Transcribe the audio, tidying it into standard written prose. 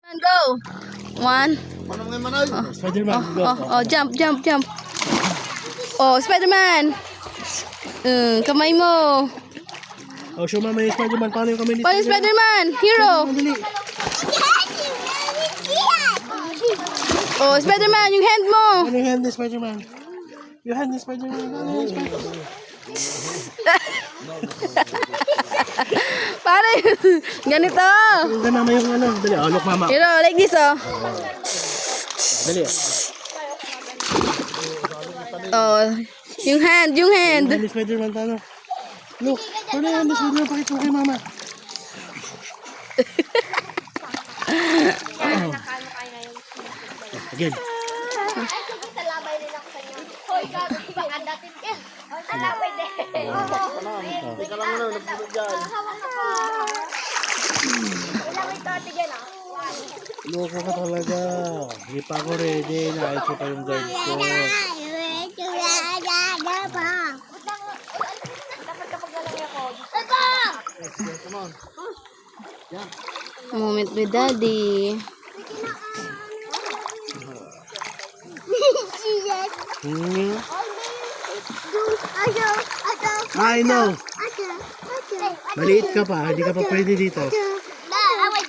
Go! One. Spider-Man, go. Jump. Oh, Spider-Man! Kamay mo. Oh, show mama yung Spider-Man. Paano yung kamay ni Paano yung Spider-Man? Hero! Dali. Oh, Spider-Man, yung hand mo! Ano yung hand ni Spider-Man? Yung hand ni Spider-Man. Ano yung Spider-Man? Para ganito. Tingnan mama yung ano. Dali, look mama. Hero, like this, oh. Dali. Oh, yung hand. Yung hand ni Spider-Man, paano? Look, paano yung hand ni Spider-Man? Pakita mo kay mama. Again. Loko ka talaga. Hindi pa ako ready. Naayos ko pa yung guard ko. Moment with daddy. I know. Maliit ka pa. Hindi ka pa pwede dito.